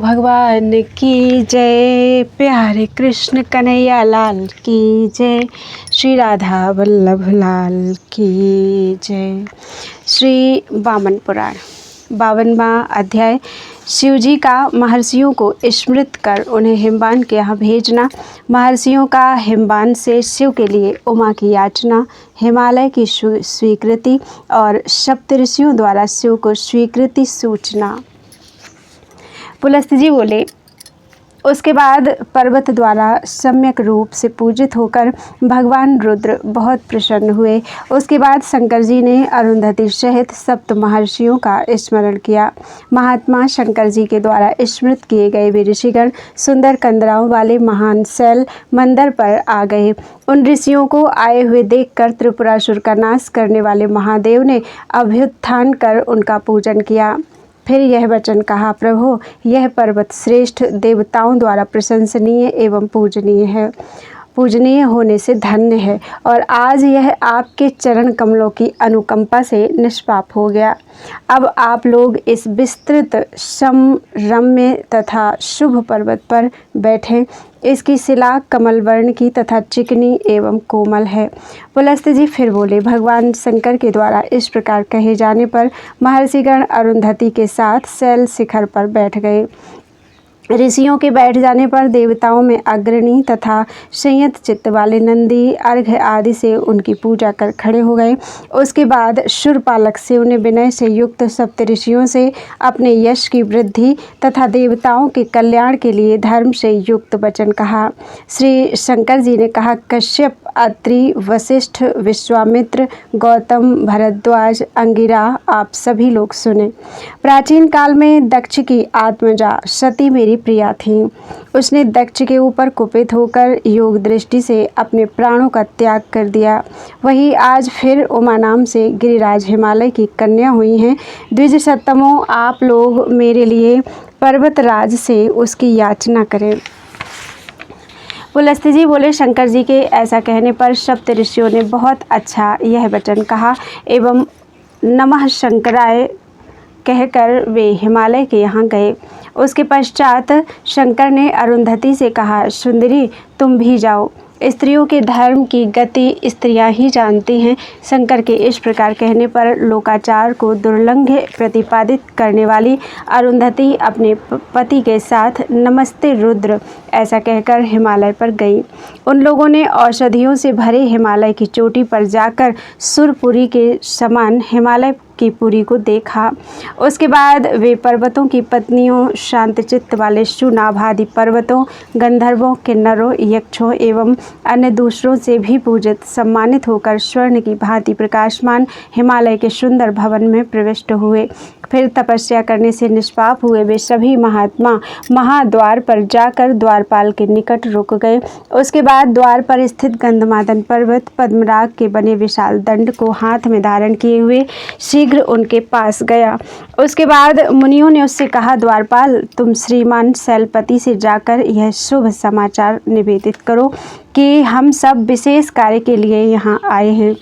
भगवान की जय, प्यारे कृष्ण कन्हैया लाल की जय, श्री राधा वल्लभ लाल की जय। श्री वामन पुराण 52वां अध्याय। शिवजी का महर्षियों को स्मृत कर उन्हें हिमवान के यहाँ भेजना। महर्षियों का हिमवान से शिव के लिए उमा की याचना, हिमालय की स्वीकृति और सप्तऋषियों द्वारा शिव को स्वीकृति सूचना। पुलस्त्य जी बोले, उसके बाद पर्वत द्वारा सम्यक रूप से पूजित होकर भगवान रुद्र बहुत प्रसन्न हुए। उसके बाद शंकर जी ने अरुंधति सहित सप्त महर्षियों का स्मरण किया। महात्मा शंकर जी के द्वारा स्मृत किए गए वे ऋषिगण सुंदर कंदराओं वाले महान शैल मंदिर पर आ गए। उन ऋषियों को आए हुए देखकर त्रिपुरासुर का नाश करने वाले महादेव ने अभ्युत्थान कर उनका पूजन किया। फिर यह वचन कहा, प्रभु, यह पर्वत श्रेष्ठ देवताओं द्वारा प्रशंसनीय एवं पूजनीय होने से धन्य है और आज यह आपके चरण कमलों की अनुकंपा से निष्पाप हो गया। अब आप लोग इस विस्तृत समरम्य तथा शुभ पर्वत पर बैठें। इसकी शिला कमल वर्ण की तथा चिकनी एवं कोमल है। पुलस्त्य जी फिर बोले, भगवान शंकर के द्वारा इस प्रकार कहे जाने पर महर्षिगण अरुंधति के साथ शैल शिखर पर बैठ गए। ऋषियों के बैठ जाने पर देवताओं में अग्रणी तथा संयत चित्त वाले नंदी अर्घ्य आदि से उनकी पूजा कर खड़े हो गए। उसके बाद शूरपालक शिव ने विनय से युक्त सप्तऋषियों से अपने यश की वृद्धि तथा देवताओं के कल्याण के लिए धर्म से युक्त वचन कहा। श्री शंकर जी ने कहा, कश्यप, अत्रि, वशिष्ठ, विश्वामित्र, गौतम, भरद्वाज, अंगिरा, आप सभी लोग सुने। प्राचीन काल में दक्ष की आत्मजा सती मेरी प्रिया थी। उसने दक्ष के ऊपर कुपित होकर योग दृष्टि से अपने प्राणों का त्याग कर दिया। वही आज फिर उमा नाम से गिरिराज हिमालय की कन्या हुई हैं। द्विज सत्तमों, आप लोग मेरे लिए पर्वतराज से उसकी याचना करें। पुलस्त्य जी बोले, शंकर जी के ऐसा कहने पर सप्त ऋषियों ने बहुत अच्छा यह वचन कहा एवं नमः शंकराय कहकर वे हिमालय के यहाँ गए। उसके पश्चात शंकर ने अरुंधति से कहा, सुंदरी, तुम भी जाओ। स्त्रियों के धर्म की गति स्त्रियां ही जानती हैं। शंकर के इस प्रकार कहने पर लोकाचार को दुर्लंघ्य प्रतिपादित करने वाली अरुंधति अपने पति के साथ नमस्ते रुद्र ऐसा कहकर हिमालय पर गई। उन लोगों ने औषधियों से भरे हिमालय की चोटी पर जाकर सुरपुरी के समान हिमालय की पुरी को देखा। उसके बाद वे पर्वतों की पत्नियों, शांतचित्त वाले सुनाभादि पर्वतों, गंधर्वों, किन्नरों, यक्षों एवं अन्य दूसरों से भी पूजित सम्मानित होकर स्वर्ण की भांति प्रकाशमान हिमालय के सुंदर भवन में प्रविष्ट हुए। फिर तपस्या करने से निष्पाप हुए वे सभी महात्मा महाद्वार पर जाकर द्वारपाल के निकट रुक गए। उसके बाद द्वार पर स्थित गंधमादन पर्वत पद्मराग के बने विशाल दंड को हाथ में धारण किए हुए शीघ्र उनके पास गया। उसके बाद मुनियों ने उससे कहा, द्वारपाल, तुम श्रीमान शैलपति से जाकर यह शुभ समाचार निवेदित करो कि हम सब विशेष कार्य के लिए यहाँ आए हैं।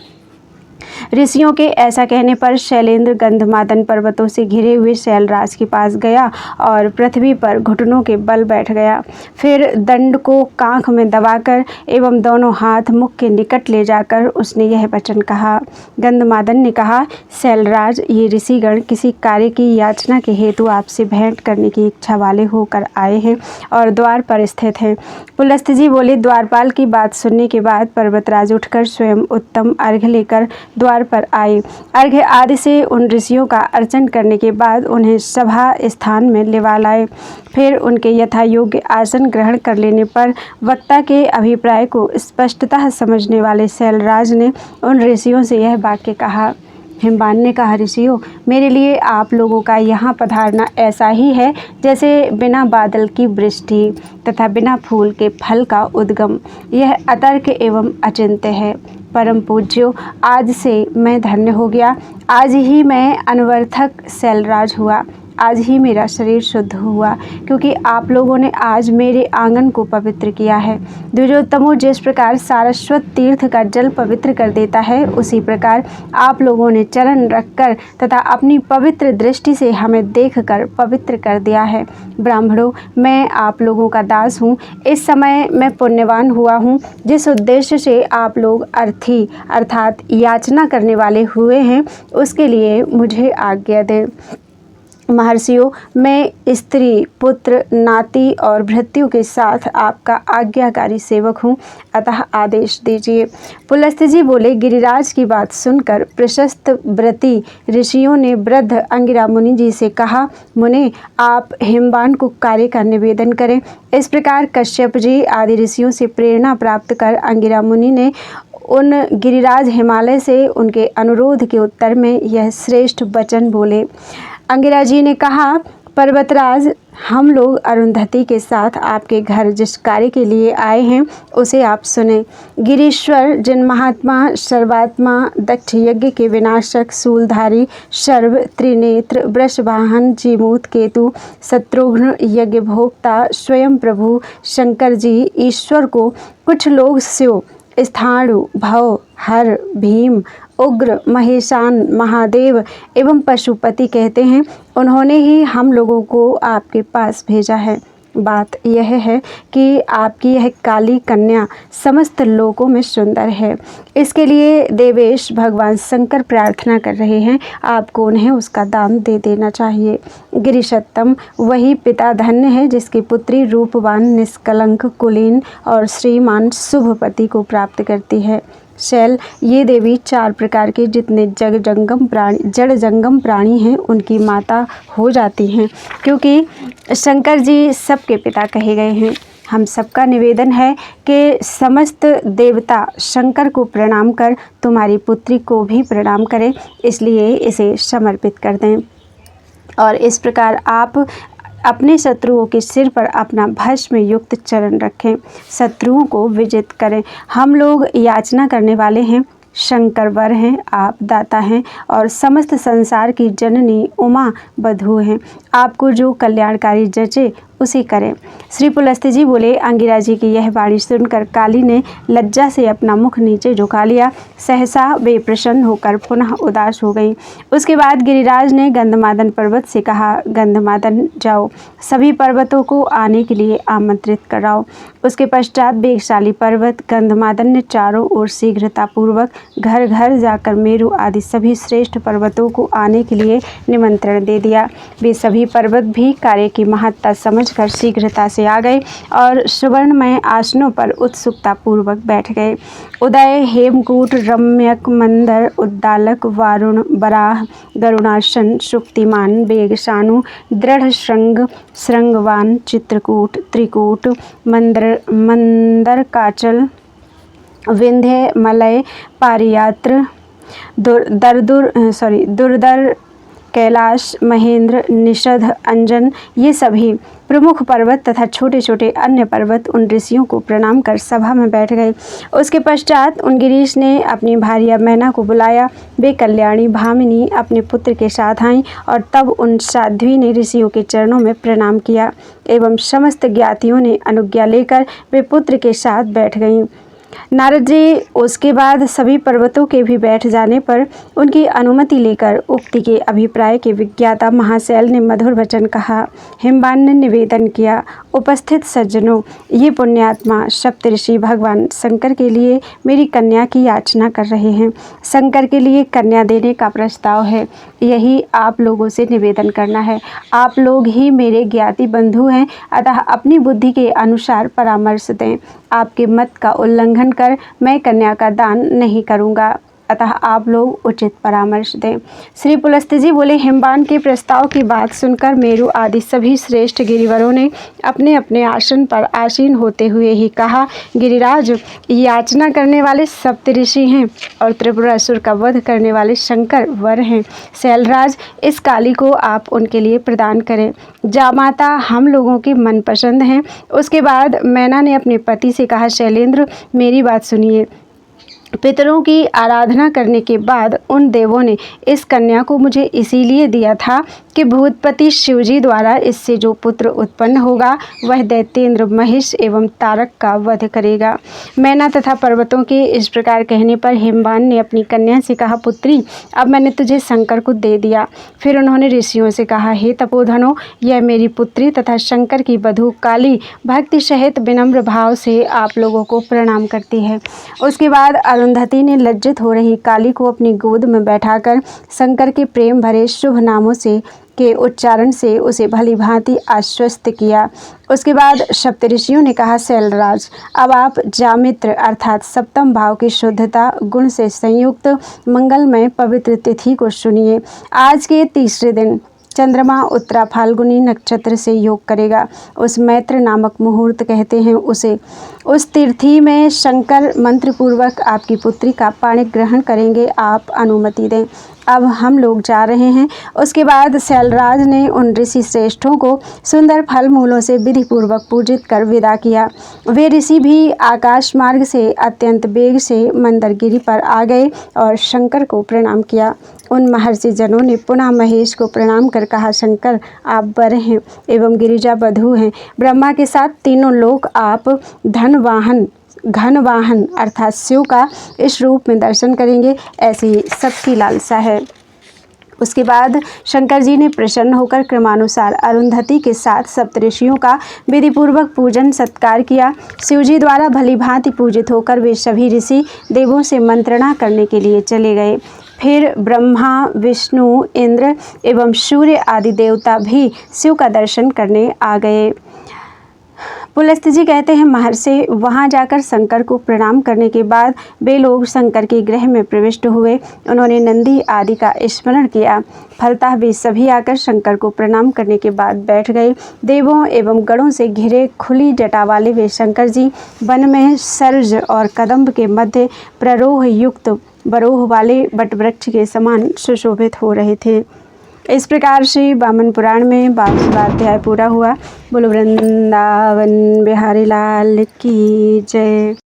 ऋषियों के ऐसा कहने पर शैलेंद्र गंधमादन पर्वतों से घिरे हुए शैलराज के पास गया और पृथ्वी पर घुटनों के बल बैठ गया। फिर दंड को कांख में दबाकर एवं दोनों हाथ मुख के निकट ले जाकर उसने यह वचन कहा। गंधमादन ने कहा, शैलराज, ये ऋषिगण किसी कार्य की याचना के हेतु आपसे भेंट करने की इच्छा वाले होकर आए हैं और द्वार पर स्थित हैं। पुलस्त्य जी बोले, द्वारपाल की बात सुनने के बाद पर्वतराज उठकर स्वयं उत्तम अर्घ्य लेकर द्वार पर आए। अर्घ्य आदि से उन ऋषियों का अर्चन करने के बाद उन्हें सभा स्थान में लिवा लाए। फिर उनके यथा योग्य आसन ग्रहण कर लेने पर वक्ता के अभिप्राय को स्पष्टतः समझने वाले शैलराज ने उन ऋषियों से यह वाक्य कहा। हिमवान ने कहा, ऋषियों, मेरे लिए आप लोगों का यहाँ पधारना ऐसा ही है जैसे बिना बादल की वृष्टि तथा बिना फूल के फल का उद्गम। यह अतर्क एवं अचिंत्य है। परम पूज्यो, आज से मैं धन्य हो गया। आज ही मैं अनवर्थक शैलराज हुआ। आज ही मेरा शरीर शुद्ध हुआ, क्योंकि आप लोगों ने आज मेरे आंगन को पवित्र किया है। द्विजोत्तमों, जिस प्रकार सारस्वत तीर्थ का जल पवित्र कर देता है, उसी प्रकार आप लोगों ने चरण रखकर तथा अपनी पवित्र दृष्टि से हमें देखकर पवित्र कर दिया है। ब्राह्मणों, मैं आप लोगों का दास हूँ। इस समय मैं पुण्यवान हुआ हूँ। जिस उद्देश्य से आप लोग अर्थी अर्थात याचना करने वाले हुए हैं, उसके लिए मुझे आज्ञा दें। महर्षियों, मैं स्त्री, पुत्र, नाती और भृत्यु के साथ आपका आज्ञाकारी सेवक हूँ, अतः आदेश दीजिए। पुलस्त्य जी बोले, गिरिराज की बात सुनकर प्रशस्त व्रती ऋषियों ने वृद्ध अंगिरा मुनि जी से कहा, मुने, आप हिमवान को कार्य का निवेदन करें। इस प्रकार कश्यप जी आदि ऋषियों से प्रेरणा प्राप्त कर अंगिरा मुनि ने उन गिरिराज हिमालय से उनके अनुरोध के उत्तर में यह श्रेष्ठ वचन बोले। अंगिरा जी ने कहा, पर्वतराज, हम लोग अरुंधति के साथ आपके घर जिस कार्य के लिए आए हैं, उसे आप सुने। गिरीश्वर, जिन महात्मा, सर्वात्मा, दक्ष यज्ञ के विनाशक, सूलधारी, सर्व, त्रिनेत्र, वृषवाहन, जीमूत, केतु, शत्रुघ्न, यज्ञ भोक्ता, स्वयं प्रभु शंकर जी ईश्वर को कुछ लोग स्यो, स्थाणु, भव, हर, भीम, उग्र, महेशान, महादेव एवं पशुपति कहते हैं, उन्होंने ही हम लोगों को आपके पास भेजा है। बात यह है कि आपकी यह काली कन्या समस्त लोकों में सुंदर है। इसके लिए देवेश भगवान शंकर प्रार्थना कर रहे हैं, आपको उन्हें उसका दान दे देना चाहिए। गिरिशत्तम, वही पिता धन्य है जिसकी पुत्री रूपवान, निष्कलंक, कुलीन और श्रीमान शुभ पति को प्राप्त करती है। शैल, ये देवी 4 प्रकार के जितने जड़ जंगम प्राणी हैं, उनकी माता हो जाती हैं, क्योंकि शंकर जी सबके पिता कहे गए हैं। हम सबका निवेदन है कि समस्त देवता शंकर को प्रणाम कर तुम्हारी पुत्री को भी प्रणाम करें, इसलिए इसे समर्पित कर दें। और इस प्रकार आप अपने शत्रुओं के सिर पर अपना भस्म युक्त चरण रखें, शत्रुओं को विजित करें। हम लोग याचना करने वाले हैं, शंकर वर हैं, आप दाता हैं और समस्त संसार की जननी उमा बधू हैं। आपको जो कल्याणकारी जचे उसे करें। श्री पुलस्त्य जी बोले, अंगिरा जी की यह वाणी सुनकर काली ने लज्जा से अपना मुख नीचे झुका लिया। सहसा वे प्रसन्न होकर पुनः उदास हो गई। उसके बाद गिरिराज ने गंधमादन पर्वत से कहा, गंधमादन जाओ, सभी पर्वतों को आने के लिए आमंत्रित कराओ। उसके पश्चात वेगशाली पर्वत गंधमादन ने चारों ओर शीघ्रतापूर्वक घर घर जाकर मेरु आदि सभी श्रेष्ठ पर्वतों को आने के लिए निमंत्रण दे दिया। वे सभी पर्वत भी कार्य की महत्ता समझकर शीघ्रता से आ गए और सुवर्णमय आसनों पर उत्सुकता पूर्वक बैठ गए। उदय, हेमकूट, रम्यक, मंदर, उद्दालक, वारुण, वराह, गरुणासन, शुक्तिमान, वेगशानु, दृढ़ श्रृंग, श्रृंगवान, चित्रकूट, त्रिकूट, मंदरकाचल, विंध्य, मलय, पारियात्र, दुर्धर, कैलाश, महेंद्र, निषद, अंजन, ये सभी प्रमुख पर्वत तथा छोटे छोटे अन्य पर्वत उन ऋषियों को प्रणाम कर सभा में बैठ गए। उसके पश्चात उन गिरीश ने अपनी भार्या मैना को बुलाया। वे कल्याणी भामिनी अपने पुत्र के साथ आईं और तब उन साध्वी ने ऋषियों के चरणों में प्रणाम किया एवं समस्त ज्ञातियों ने अनुज्ञा लेकर वे पुत्र के साथ बैठ गईं। नारद जी उसके बाद सभी पर्वतों के भी बैठ जाने पर उनकी अनुमति लेकर उक्ति के अभिप्राय के विज्ञाता महाशैल ने मधुर वचन कहा। हिमवान ने निवेदन किया, उपस्थित सज्जनों, ये पुण्यात्मा सप्तऋषि भगवान शंकर के लिए मेरी कन्या की याचना कर रहे हैं। शंकर के लिए कन्या देने का प्रस्ताव है, यही आप लोगों से निवेदन करना है। आप लोग ही मेरे ज्ञाति बंधु हैं, अतः अपनी बुद्धि के अनुसार परामर्श दें। आपके मत का उल्लंघन कर मैं कन्या का दान नहीं करूँगा, अतः आप लोग उचित परामर्श दें। श्री पुलस्त्य जी बोले, हिमवान के प्रस्ताव की बात सुनकर मेरु आदि सभी श्रेष्ठ गिरिवरों ने अपने अपने आसन पर आसीन होते हुए ही कहा, गिरिराज, याचना करने वाले सप्तऋषि हैं और त्रिपुरासुर का वध करने वाले शंकर वर हैं। शैलराज, इस काली को आप उनके लिए प्रदान करें। जामाता हम लोगों की मनपसंद हैं। उसके बाद मैना ने अपने पति से कहा, शैलेंद्र, मेरी बात सुनिए। पितरों की आराधना करने के बाद उन देवों ने इस कन्या को मुझे इसीलिए दिया था कि भूतपति शिवजी द्वारा इससे जो पुत्र उत्पन्न होगा वह दैत्येंद्र महिष एवं तारक का वध करेगा। मैना तथा पर्वतों के इस प्रकार कहने पर हिमवान ने अपनी कन्या से कहा, पुत्री, अब मैंने तुझे शंकर को दे दिया। फिर उन्होंने ऋषियों से कहा, हे तपोधनों, यह मेरी पुत्री तथा शंकर की बधू काली भक्ति सहित विनम्र भाव से आप लोगों को प्रणाम करती है। उसके बाद अरुंधति ने लज्जित हो रही काली को अपनी गोद में बैठाकर शंकर के प्रेम भरे शुभ नामों से के उच्चारण से उसे भली भांति आश्वस्त किया। उसके बाद सप्तऋषियों ने कहा, शैलराज, अब आप जामित्र अर्थात सप्तम भाव की शुद्धता गुण से संयुक्त मंगलमय पवित्र तिथि को सुनिए। आज के तीसरे दिन चंद्रमा उत्तरा फाल्गुनी नक्षत्र से योग करेगा। उस मैत्र नामक मुहूर्त कहते हैं उसे। उस तिथि में शंकर मंत्र पूर्वक आपकी पुत्री का पाणी ग्रहण करेंगे। आप अनुमति दें, अब हम लोग जा रहे हैं। उसके बाद शैलराज ने उन ऋषि श्रेष्ठों को सुंदर फल मूलों से विधि पूर्वक पूजित कर विदा किया। वे ऋषि भी आकाश मार्ग से अत्यंत वेग से मंदरगिरी पर आ गए और शंकर को प्रणाम किया। उन महर्षि जनों ने पुनः महेश को प्रणाम कर कहा, शंकर, आप वर हैं एवं गिरिजा बधू हैं। ब्रह्मा के साथ तीनों लोग आप घन वाहन अर्थात शिव का इस रूप में दर्शन करेंगे, ऐसी सबकी लालसा है। उसके बाद शंकर जी ने प्रसन्न होकर क्रमानुसार अरुंधति के साथ सप्तऋषियों का विधिपूर्वक पूजन सत्कार किया। शिवजी द्वारा भली भांति पूजित होकर वे सभी ऋषि देवों से मंत्रणा करने के लिए चले गए। फिर ब्रह्मा, विष्णु, इंद्र एवं सूर्य आदि देवता भी शिव का दर्शन करने आ गए। पुलस्त जी कहते हैं, महर्षि वहां जाकर शंकर को प्रणाम करने के बाद वे लोग शंकर के गृह में प्रविष्ट हुए। उन्होंने नंदी आदि का स्मरण किया। फलतः वे सभी आकर शंकर को प्रणाम करने के बाद बैठ गए। देवों एवं गणों से घिरे खुली जटा वाले वे शंकर जी वन में सर्ज और कदम्ब के मध्य प्ररोह युक्त बरोह वाले वटवृक्ष के समान सुशोभित हो रहे थे। इस प्रकार से वामन पुराण में 22वां अध्याय पूरा हुआ। बोलो वृंदावन बिहारी लाल की जय।